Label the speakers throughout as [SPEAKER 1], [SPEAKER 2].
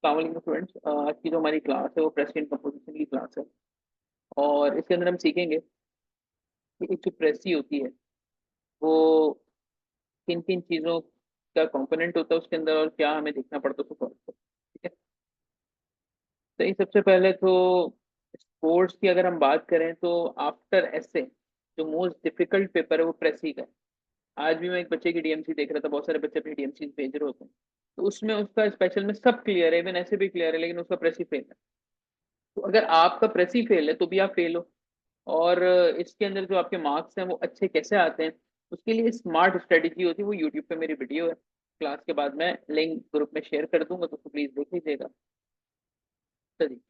[SPEAKER 1] अस्सलाम स्टूडेंट्स, आज की जो हमारी क्लास है वो प्रेसिडेंट कंपोजिशन की क्लास है। और इसके अंदर हम सीखेंगे कि एक जो प्रेसी होती है वो किन किन चीज़ों का कंपोनेंट होता है उसके अंदर, और क्या हमें देखना पड़ता है उसको सॉल्व करने। ठीक है। तो ये सबसे पहले तो स्पोर्ट्स की अगर हम बात करें तो आफ्टर एसए जो मोस्ट डिफिकल्ट पेपर है वो प्रेसी का है। आज भी मैं एक बच्चे की डीएमसी देख रहा था, बहुत सारे बच्चे अपनी डीएमसी भेज रहे होते हैं, तो उसमें उसका स्पेशल में सब क्लियर है, इवन ऐसे भी क्लियर है, लेकिन उसका प्रेसी फेल है। तो अगर आपका प्रेसी फेल है तो भी आप फेल हो। और इसके अंदर जो आपके मार्क्स हैं वो अच्छे कैसे आते हैं, उसके लिए स्मार्ट स्ट्रेटेजी होती है। वो यूट्यूब पे मेरी वीडियो है, क्लास के बाद मैं लिंक ग्रुप में शेयर कर दूंगा, तो उसको प्लीज देख लीजिएगा। चलिए,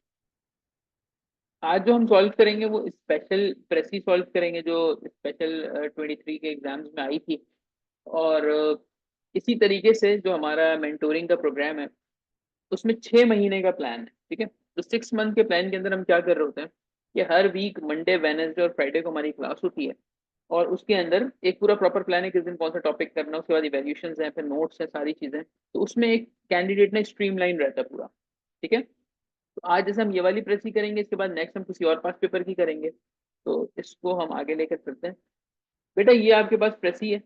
[SPEAKER 1] आज जो हम सॉल्व करेंगे वो स्पेशल प्रेसी सॉल्व करेंगे जो स्पेशल 23 के एग्जाम्स में आई थी। और इसी तरीके से जो हमारा मेंटोरिंग का प्रोग्राम है उसमें 6 महीने का प्लान है। ठीक है। तो 6 मंथ के प्लान के अंदर हम क्या कर रहे होते हैं कि हर वीक मंडे वेडनेसडे और फ्राइडे को हमारी क्लास होती है। और उसके अंदर एक पूरा प्रॉपर प्लान है, किस दिन कौन सा टॉपिक करना है, उसके बाद इवैल्यूएशंस हैं, फिर नोट्स हैं, सारी चीजें। तो उसमें एक कैंडिडेट ने स्ट्रीमलाइन रहता है पूरा। ठीक है। तो आज जैसे हम ये वाली प्रेस ही करेंगे, इसके बाद नेक्स्ट हम किसी और पास पेपर की करेंगे। तो इसको हम आगे लेकर चलते हैं। बेटा ये आपके पास प्रेसी है।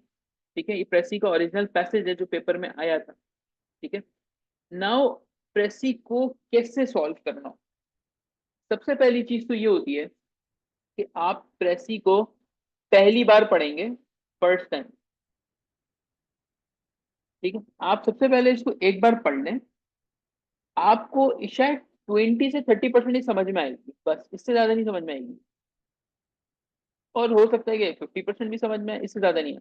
[SPEAKER 1] ठीक है। ये प्रेसी का ओरिजिनल पैसेज है जो पेपर में आया था। ठीक है। नाउ प्रेसी को कैसे सॉल्व करना हो, सबसे पहली चीज तो ये होती है कि आप प्रेसी को पहली बार पढ़ेंगे, फर्स्ट टाइम। ठीक है। आप सबसे पहले इसको एक बार पढ़ लें, आपको शायद 20 से 30% ही समझ में आएगी, बस इससे ज्यादा नहीं समझ में आएगी। और हो सकता है कि 50% भी समझ में आए, इससे ज्यादा नहीं है।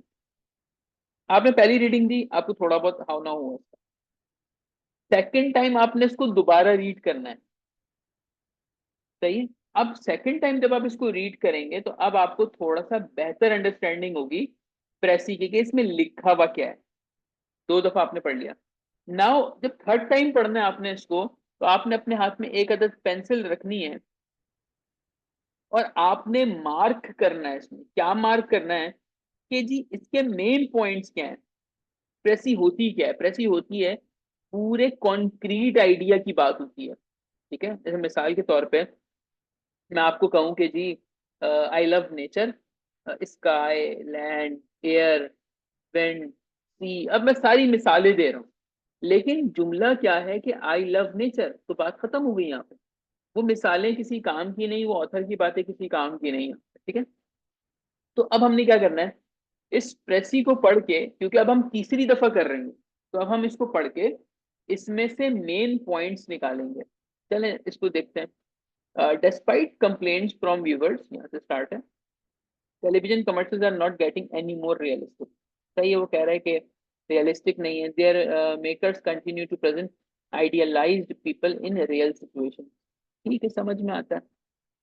[SPEAKER 1] आपने पहली रीडिंग दी, आपको थोड़ा बहुत हाव ना हुआ। सेकेंड टाइम आपने इसको दोबारा रीड करना है। सही है। अब सेकंड टाइम जब आप इसको रीड करेंगे तो अब आपको थोड़ा सा बेहतर अंडरस्टैंडिंग होगी प्रेसी की कि इसमें लिखा हुआ क्या है। 2 दफा आपने पढ़ लिया। नाउ जब थर्ड टाइम पढ़ना है आपने इसको, तो आपने अपने हाथ में एक अदद पेंसिल रखनी है और आपने मार्क करना है। इसमें क्या मार्क करना है कि जी इसके मेन पॉइंट्स क्या है, प्रेसी होती क्या है। प्रेसी होती है पूरे कॉन्क्रीट आइडिया की बात होती है। ठीक है। जैसे मिसाल के तौर पे मैं आपको कहूं कि जी I love nature, sky, land, air, wind, sea. अब मैं सारी मिसालें दे रहा हूँ, लेकिन जुमला क्या है कि आई लव नेचर, तो बात खत्म हो गई यहाँ पे। वो मिसालें किसी काम की नहीं, वो ऑथर की बातें किसी काम की नहीं है। ठीक है। तो अब हमने क्या करना है, इस प्रेसी को पढ़ के, क्योंकि अब हम तीसरी दफा कर रहे हैं, तो अब हम इसको पढ़ के इसमें से मेन पॉइंट्स निकालेंगे। चलें इसको देखते हैं। डिस्पाइट कंप्लेंट्स फ्रॉम व्यूवर्स, यहाँ से स्टार्ट है। Television commercials are not getting any more realistic. सही है। वो कह रहा है कि रियलिस्टिक नहीं है। Their makers continue to present idealized people in real situation. ठीक है, समझ में आता है।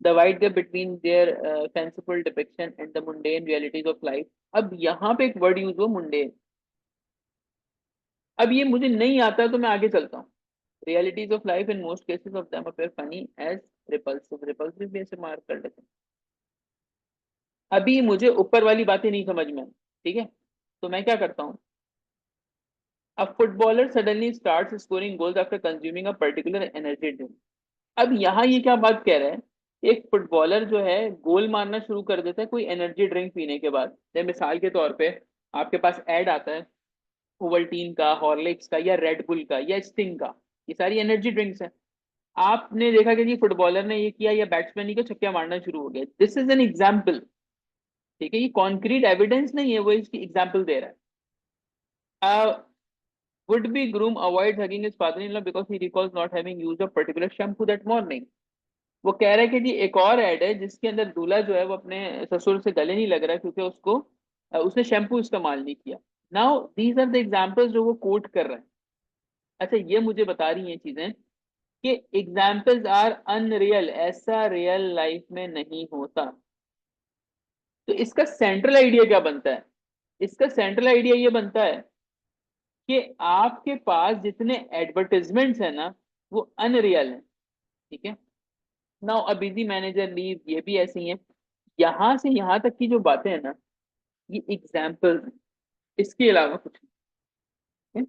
[SPEAKER 1] The wide gap between their fanciful depiction and the mundane realities of life. अब यहाँ पे एक वर्ड यूज हो, मुंडेन। अब ये मुझे नहीं आता तो मैं आगे चलता हूँ। Realities of life in most cases of them appear funny as repulsive. Repulsive भी ऐसे मार्क कर लेते हैं। अभी मुझे ऊपर वाली बातें नहीं समझ में आई। ठीक है। तो मैं क्या करता हूँ, a footballer suddenly starts scoring goals after consuming a particular energy drink. अब यहाँ ये क्या बात कह रहा है, एक फुटबॉलर जो है गोल मारना शुरू कर देता है कोई एनर्जी ड्रिंक पीने के बाद। जैसे मिसाल के तौर पे आपके पास ऐड आता है ओवल्टीन का, हॉर्लिक्स का, या रेड बुल का, या स्टिंग का। ये सारी एनर्जी ड्रिंक्स हैं। आपने देखा कि जी फुटबॉलर ने ये किया या बैट्समैन ही को छक्के मारना शुरू हो गया। This is an example. ठीक है। ये कॉन्क्रीट एविडेंस नहीं है, वो इसकी एग्जाम्पल दे रहा है। Would be groom avoids hugging his father-in-law because he recalls not having used a particular shampoo that morning. वो कह रहा है कि जी एक और ऐड है जिसके अंदर दूल्हा जो है वो अपने ससुर से गले नहीं लग रहा है क्योंकि उसको उसने शैम्पू इस्तेमाल नहीं किया। Now these are the examples जो वो कोट कर रहे हैं। अच्छा, ये मुझे बता रही हैं चीजें कि एग्जाम्पल्स आर अनरियल, ऐसा रियल लाइफ में नहीं होता। तो इसका सेंट्रल आइडिया क्या बनता है, इसका सेंट्रल आइडिया ये बनता है कि आपके पास जितने एडवर्टिजमेंट्स है ना वो अनरियल है। ठीक है। Now a busy manager leave, ये भी ऐसे ही है। यहां से यहां तक की जो बातें हैं ना, ये एग्जाम्पल, इसके अलावा कुछ नहीं है।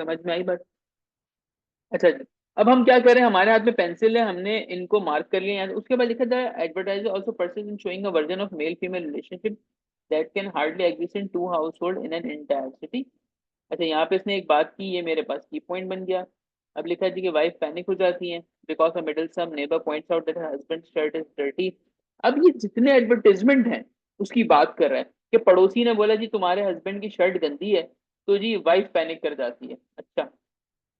[SPEAKER 1] समझ में आई बात? अच्छा जी। अब हम क्या करें, हमारे हाथ में पेंसिल है, हमने इनको मार्क कर लिया है। उसके बाद लिखा था advertiser also persist in showing a version of male female relationship that can hardly exist in two household in an entire city. अच्छा, यहाँ पे इसने एक बात की, ये मेरे पास की पॉइंट बन गया। अब लिखा है जी कि वाइफ पैनिक हो जाती है because a meddlesome neighbour points out that her husband shirt is dirty. अब ये जितने एडवर्टाइजमेंट हैं उसकी बात कर रहा है कि पड़ोसी ने बोला जी तुम्हारे हस्बैंड की शर्ट गंदी है, तो जी वाइफ पैनिक कर जाती है। अच्छा,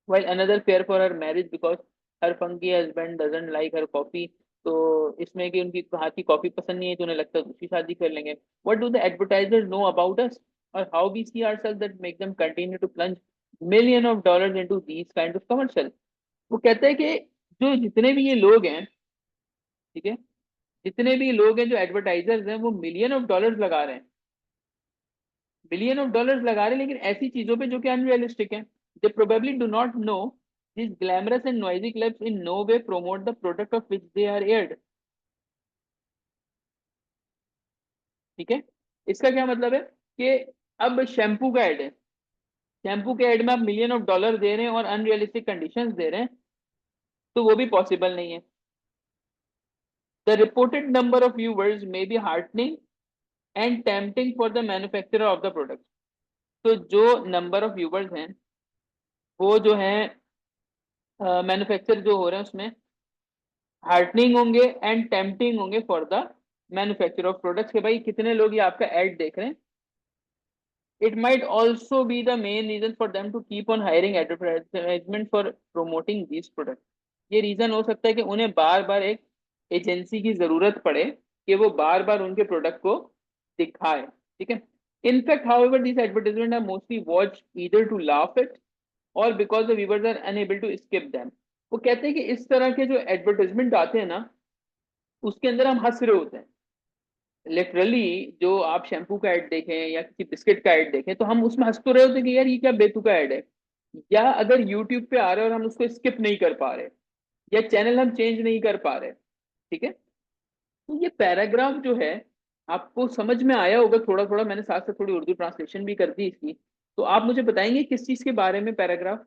[SPEAKER 1] while another fear for her marriage because her funky husband doesn't like her coffee। तो इसमें कि उनकी हाथ की कॉफी पसंद नहीं है तो उन्हें लगता है दूसरी शादी कर लेंगे। what do the advertisers know about us or how we see ourselves that make them continue to plunge million of dollars into these kind of commercial। वो कहता है कि जो जितने भी ये लोग हैं, ठीक है, जितने भी लोग हैं जो एडवर्टाइजर्स हैं वो मिलियन ऑफ डॉलर्स लगा रहे हैं, बिलियन ऑफ डॉलर्स लगा रहे हैं, लेकिन ऐसी चीजों पे जो कि अनरियलिस्टिक है। They probably do not know this glamorous and noisy clubs in no way promote the product of which they are aired. ठीक है, इसका क्या मतलब है कि अब शैम्पू का एड है, शैम्पू के एड में आप मिलियन ऑफ डॉलर दे रहे हैं और अनरियलिस्टिक कंडीशंस दे रहे हैं, तो वो भी पॉसिबल नहीं है। The reported number of viewers may be heartening and tempting for the manufacturer of the product. तो जो नंबर ऑफ व्यूवर्स हैं वो जो है मैन्युफैक्चर जो हो रहे हैं उसमें हार्टनिंग होंगे एंड टेम्पटिंग होंगे for the manufacture of products के भाई कितने लोग ये आपका एड देख रहे हैं। It might also be the main reason for them to keep on hiring advertisement for promoting this product. ये रीजन हो सकता है कि उन्हें बार बार एक एजेंसी की जरूरत पड़े कि वो बार बार उनके प्रोडक्ट को दिखाए। ठीक है, in fact however this advertisement are mostly watch either to laugh it और because the viewers are unable to skip them. वो कहते हैं कि इस तरह के जो एडवर्टाइजमेंट आते हैं ना उसके अंदर हम हंस रहे होते हैं। लिटरली जो आप शैम्पू का ऐड देखें या किसी बिस्किट का ऐड देखें तो हम उसमें हंस तो रहे होते हैं कि यार ये क्या बेतुका ऐड है। या अगर यूट्यूब पे आ रहे हैं और हम उसको स्किप नहीं कर पा रहे या चैनल हम चेंज नहीं कर पा रहे। ठीक है, तो ये पैराग्राफ जो है आपको समझ में आया होगा थोड़ा थोड़ा, मैंने साथ साथ थोड़ी उर्दू ट्रांसलेशन भी कर दी इसकी। तो आप मुझे बताएंगे किस चीज के बारे में पैराग्राफ?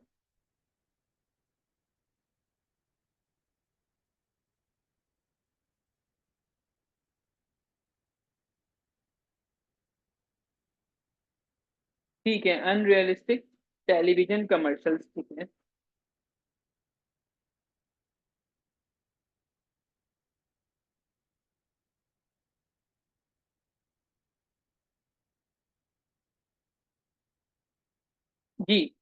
[SPEAKER 1] ठीक है, अनरियलिस्टिक टेलीविजन कमर्शियल्स, ठीक है। जी,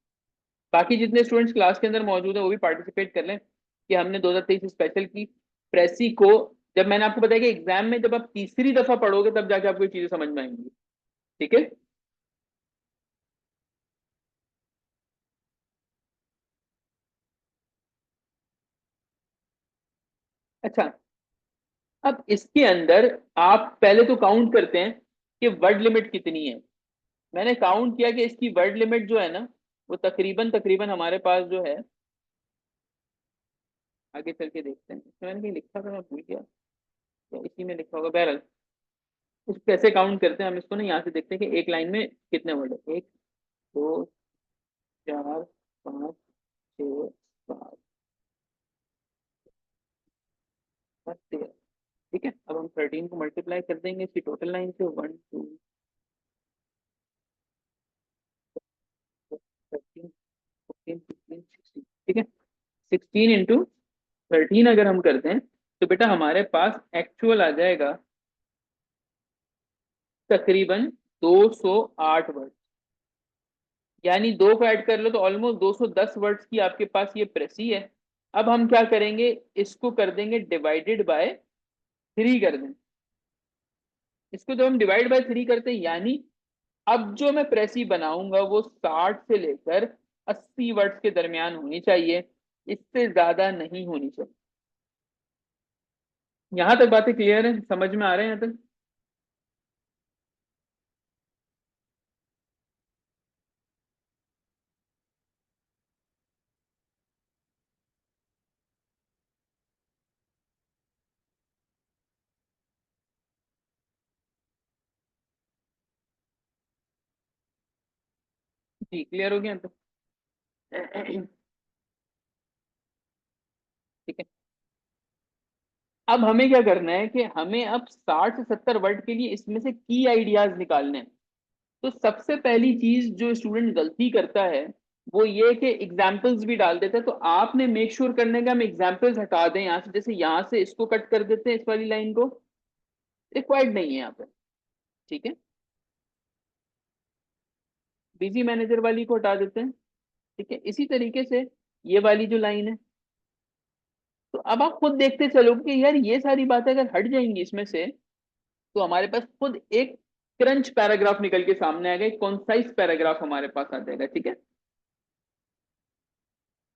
[SPEAKER 1] बाकी जितने स्टूडेंट्स क्लास के अंदर मौजूद है वो भी पार्टिसिपेट कर लें कि हमने 2023 स्पेशल की प्रेसी को। जब मैंने आपको बताया कि एग्जाम में जब आप तीसरी दफा पढ़ोगे तब जाके आपको ये चीजें समझ में आएंगी। ठीक है, अच्छा। अब इसके अंदर आप पहले तो काउंट करते हैं कि वर्ड लिमिट कितनी है। मैंने काउंट किया कि इसकी वर्ड लिमिट जो है ना वो तकरीबन तकरीबन हमारे पास जो है, आगे चल के देखते हैं, इसमें मैंने कहीं लिखा था मैं भूल गया, या इसी में लिखा होगा, बहरहाल इस कैसे काउंट करते हैं हम इसको ना, यहाँ से देखते हैं कि एक लाइन में कितने वर्ड है। एक, दो, चार, पाँच, छः, सात, आठ, 13। ठीक है, अब हम 13 को मल्टीप्लाई कर देंगे इसकी टोटल लाइन से, 1 2 13 14 15 16। ठीक है, 16 into 13 अगर हम करते हैं तो बेटा हमारे पास एक्चुअल आ जाएगा तकरीबन 208 वर्ड। यानी दो को ऐड कर लो तो ऑलमोस्ट 210 वर्ड्स की आपके पास ये प्रेसी है। अब हम क्या करेंगे, इसको कर देंगे डिवाइडेड बाय 3 कर दें। इसको जब हम डिवाइड बाय 3 करते हैं यानी अब जो मैं प्रेसी बनाऊंगा वो 60 से लेकर 80 वर्ड्स के दरमियान होनी चाहिए, इससे ज्यादा नहीं होनी चाहिए। यहां तक बातें क्लियर है, समझ में आ रहे हैं यहाँ तक? जी क्लियर हो गया यहाँ तक? ठीक है। अब हमें क्या करना है कि हमें अब 60 से 70 वर्ड के लिए इसमें से की आइडियाज निकालने हैं। तो सबसे पहली चीज जो स्टूडेंट गलती करता है वो ये कि एग्जाम्पल्स भी डाल देता है। तो आपने मेक श्योर करने का हम एग्जाम्पल्स हटा दें यहाँ से, जैसे यहाँ से इसको कट कर देते हैं, इस वाली लाइन को रिक्वायर्ड नहीं है यहाँ पे। ठीक है, बिजी मैनेजर वाली को हटा देते हैं। ठीक है, इसी तरीके से ये वाली जो लाइन है, तो अब आप खुद देखते चलोगे कि यार ये सारी बातें अगर हट जाएंगी इसमें से, तो हमारे पास खुद एक क्रंच पैराग्राफ निकल के सामने आएगा, एक कॉन्साइज पैराग्राफ हमारे पास आ जाएगा। ठीक है,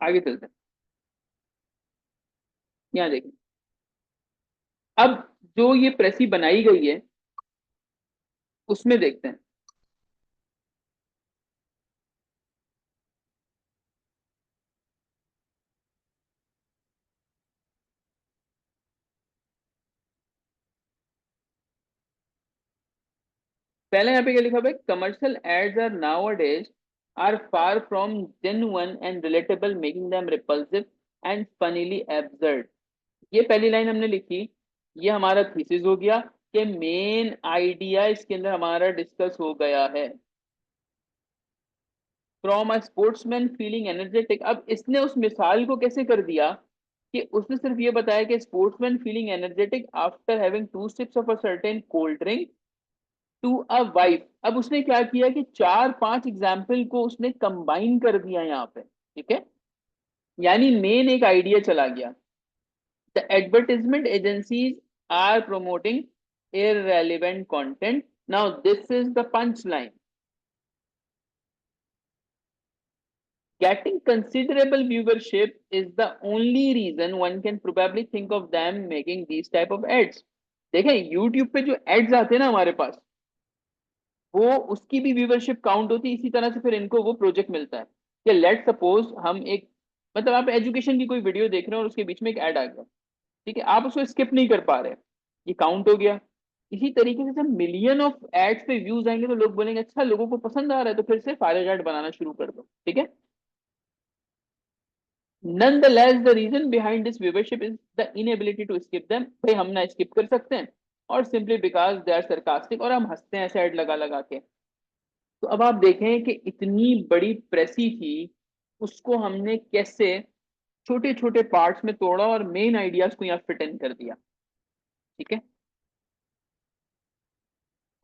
[SPEAKER 1] आगे चलते हैं। यहाँ देखें, अब जो ये प्रेसी बनाई गई है उसमें देखते हैं। पहले यहाँ पे क्या लिखा हुआ है, commercial ads are nowadays are far from genuine and relatable, making them repulsive and funnily absurd. ये पहली लाइन हमने लिखी, ये हमारा थीसिस हो गया कि मेन आइडिया इसके अंदर हमारा डिस्कस हो गया है। From a sportsman feeling energetic, अब इसने उस मिसाल को कैसे कर दिया कि उसने सिर्फ ये बताया कि sportsman feeling energetic after having 2 sips of a certain cold drink to a wife. अब उसने क्या किया कि 4-5 एग्जाम्पल को उसने कंबाइन कर दिया यहाँ पे। ठीक है, यानी मेन एक आइडिया चला गया। The advertisement agencies are promoting irrelevant content. Now this is the punchline. Getting considerable viewership is the only reason one can probably think of them making these type of ads. देखें YouTube पे जो ads आते हैं ना हमारे पास, वो उसकी भी व्यूवरशिप काउंट होती है। इसी तरह से फिर इनको वो प्रोजेक्ट मिलता है कि लेट सपोज हम एक, मतलब आप एजुकेशन की कोई वीडियो देख रहे हो और उसके बीच में एक ऐड आ गया, ठीक है, आप उसको स्किप नहीं कर पा रहे, ये काउंट हो गया। इसी तरीके से जब मिलियन ऑफ एड्स पे व्यूज आएंगे तो लोग बोलेंगे अच्छा लोगों को पसंद आ रहा है, तो फिर से फायर ऐड बनाना शुरू कर दो। ठीक है, nonetheless the reason behind this viewership is the inability to skip them। भाई हम ना स्किप कर सकते हैं, और simply because they are sarcastic, और हम हंसते हैं ऐसे ऐड लगा लगा के। तो अब आप देखें कि इतनी बड़ी प्रेसी थी, उसको हमने कैसे छोटे छोटे पार्ट्स में तोड़ा और मेन आइडियाज को यहाँ फिट इन कर दिया। ठीक है,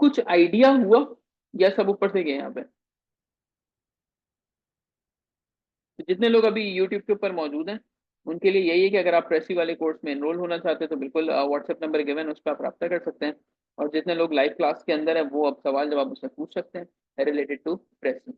[SPEAKER 1] कुछ आइडिया हुआ या सब ऊपर से गए यहाँ पे। तो जितने लोग अभी यूट्यूब के ऊपर मौजूद हैं उनके लिए यही है कि अगर आप प्रेसी वाले कोर्स में एनरोल होना चाहते हैं तो बिल्कुल व्हाट्सएप नंबर गिवन है, उस पर आप रब्ता कर सकते हैं। और जितने लोग लाइव क्लास के अंदर है वो अब सवाल जवाब उससे पूछ सकते हैं रिलेटेड टू प्रेसी।